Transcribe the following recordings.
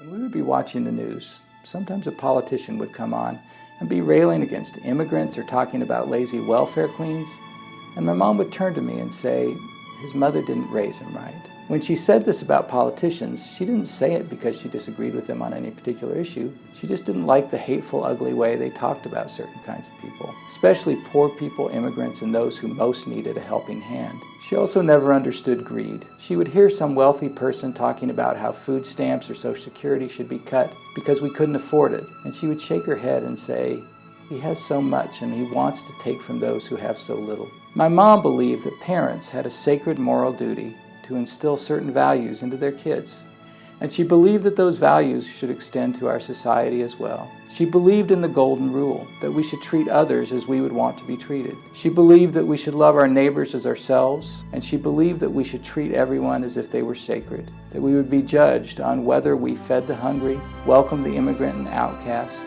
When we would be watching the news, sometimes a politician would come on and be railing against immigrants or talking about lazy welfare queens, and my mom would turn to me and say, his mother didn't raise him right. When she said this about politicians, she didn't say it because she disagreed with them on any particular issue. She just didn't like the hateful, ugly way they talked about certain kinds of people, especially poor people, immigrants, and those who most needed a helping hand. She also never understood greed. She would hear some wealthy person talking about how food stamps or Social Security should be cut because we couldn't afford it, and she would shake her head and say, he has so much and he wants to take from those who have so little. My mom believed that parents had a sacred moral duty to instill certain values into their kids. And she believed that those values should extend to our society as well. She believed in the golden rule, that we should treat others as we would want to be treated. She believed that we should love our neighbors as ourselves, and she believed that we should treat everyone as if they were sacred, that we would be judged on whether we fed the hungry, welcomed the immigrant and outcast,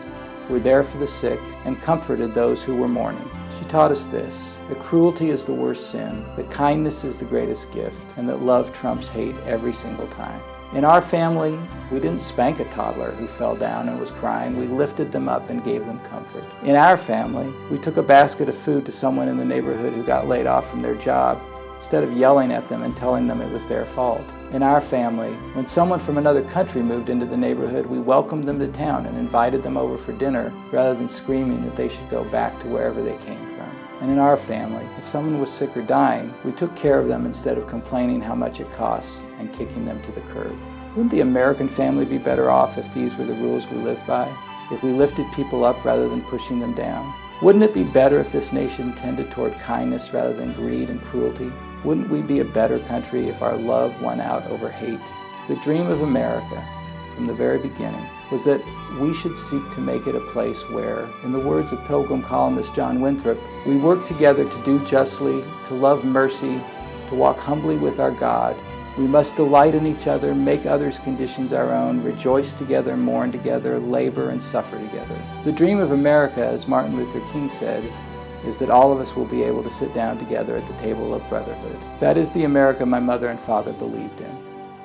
were there for the sick, and comforted those who were mourning. She taught us this: that cruelty is the worst sin, that kindness is the greatest gift, and that love trumps hate every single time. In our family, we didn't spank a toddler who fell down and was crying. We lifted them up and gave them comfort. In our family, we took a basket of food to someone in the neighborhood who got laid off from their job, instead of yelling at them and telling them it was their fault. In our family, when someone from another country moved into the neighborhood, we welcomed them to town and invited them over for dinner rather than screaming that they should go back to wherever they came from. And in our family, if someone was sick or dying, we took care of them instead of complaining how much it costs and kicking them to the curb. Wouldn't the American family be better off if these were the rules we lived by? If we lifted people up rather than pushing them down? Wouldn't it be better if this nation tended toward kindness rather than greed and cruelty? Wouldn't we be a better country if our love won out over hate? The dream of America, from the very beginning, was that we should seek to make it a place where, in the words of Pilgrim columnist John Winthrop, we work together to do justly, to love mercy, to walk humbly with our God. We must delight in each other, make others' conditions our own, rejoice together, mourn together, labor and suffer together. The dream of America, as Martin Luther King said, is that all of us will be able to sit down together at the table of brotherhood. That is the America my mother and father believed in.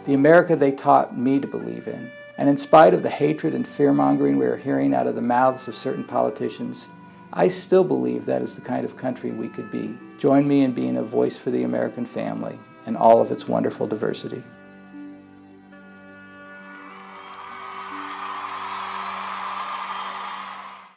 The America they taught me to believe in. And in spite of the hatred and fear-mongering we are hearing out of the mouths of certain politicians, I still believe that is the kind of country we could be. Join me in being a voice for the American family and all of its wonderful diversity.